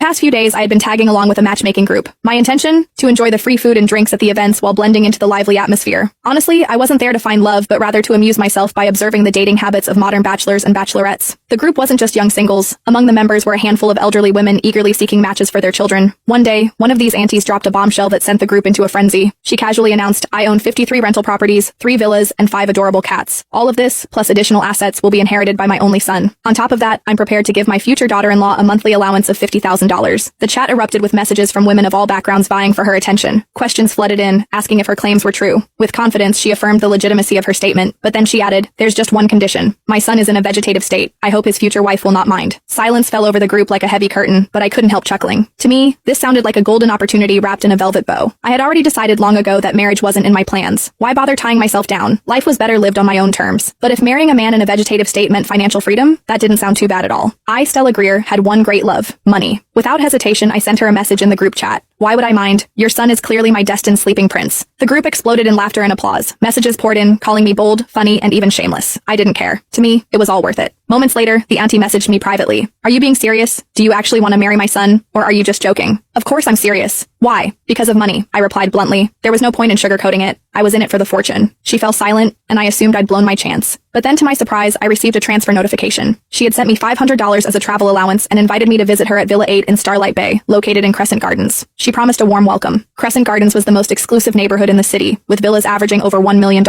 Past few days, I had been tagging along with a matchmaking group. My intention? To enjoy the free food and drinks at the events while blending into the lively atmosphere. Honestly, I wasn't there to find love, but rather to amuse myself by observing the dating habits of modern bachelors and bachelorettes. The group wasn't just young singles. Among the members were a handful of elderly women eagerly seeking matches for their children. One day, one of these aunties dropped a bombshell that sent the group into a frenzy. She casually announced, "I own 53 rental properties, 3 villas, and 5 adorable cats. All of this, plus additional assets, will be inherited by my only son. On top of that, I'm prepared to give my future daughter-in-law a monthly allowance of $50,000. The chat erupted with messages from women of all backgrounds vying for her attention. Questions flooded in, asking if her claims were true. With confidence, she affirmed the legitimacy of her statement, but then she added, "There's just one condition. My son is in a vegetative state. I hope his future wife will not mind." Silence fell over the group like a heavy curtain, but I couldn't help chuckling. To me, this sounded like a golden opportunity wrapped in a velvet bow. I had already decided long ago that marriage wasn't in my plans. Why bother tying myself down? Life was better lived on my own terms. But if marrying a man in a vegetative state meant financial freedom, that didn't sound too bad at all. I, Stella Greer, had one great love: money. Without hesitation, I sent her a message in the group chat. "Why would I mind? Your son is clearly my destined sleeping prince." The group exploded in laughter and applause. Messages poured in, calling me bold, funny, and even shameless. I didn't care. To me, it was all worth it. Moments later, the auntie messaged me privately. "Are you being serious? Do you actually want to marry my son? Or are you just joking?" "Of course I'm serious." "Why?" "Because of money," I replied bluntly. There was no point in sugarcoating it. I was in it for the fortune. She fell silent, and I assumed I'd blown my chance. But then to my surprise, I received a transfer notification. She had sent me $500 as a travel allowance and invited me to visit her at Villa 8 in Starlight Bay, located in Crescent Gardens. She promised a warm welcome. Crescent Gardens was the most exclusive neighborhood in the city, with villas averaging over $1 million.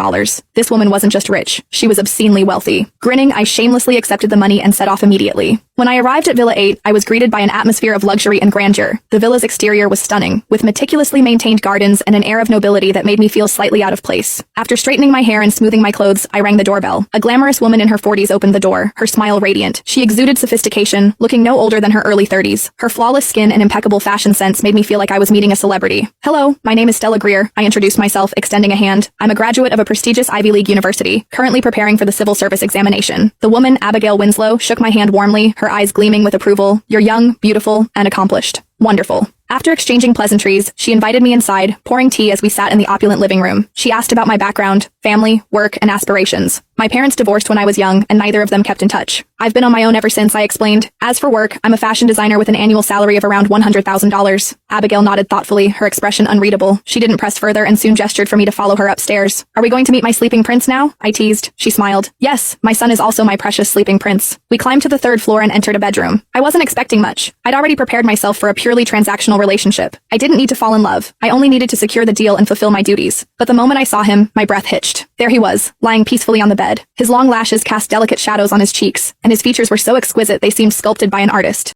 This woman wasn't just rich, she was obscenely wealthy. Grinning, I shamelessly accepted the money and set off immediately. When I arrived at Villa 8, I was greeted by an atmosphere of luxury and grandeur. The villa's exterior was stunning, with meticulously maintained gardens and an air of nobility that made me feel slightly out of place. After straightening my hair and smoothing my clothes, I rang the doorbell. A glamorous woman in her 40s opened the door, her smile radiant. She exuded sophistication, looking no older than her early 30s. Her flawless skin and impeccable fashion sense made me feel like I was meeting a celebrity. "Hello, my name is Stella Greer," I introduced myself, extending a hand. "I'm a graduate of a prestigious Ivy League university, currently preparing for the civil service examination." The woman, Abigail Winslow, shook my hand warmly, her eyes gleaming with approval. "You're young, beautiful, and accomplished." "Wonderful." After exchanging pleasantries, she invited me inside, pouring tea as we sat in the opulent living room. She asked about my background, family, work, and aspirations. My parents divorced when I was young, and neither of them kept in touch. "I've been on my own ever since," I explained. "As for work, I'm a fashion designer with an annual salary of around $100,000. Abigail nodded thoughtfully, her expression unreadable. She didn't press further and soon gestured for me to follow her upstairs. "Are we going to meet my sleeping prince now?" I teased. She smiled. "Yes, my son is also my precious sleeping prince." We climbed to the 3rd floor and entered a bedroom. I wasn't expecting much. I'd already prepared myself for a purely transactional relationship. I didn't need to fall in love. I only needed to secure the deal and fulfill my duties. But the moment I saw him, my breath hitched. There he was, lying peacefully on the bed. His long lashes cast delicate shadows on his cheeks, and his features were so exquisite they seemed sculpted by an artist.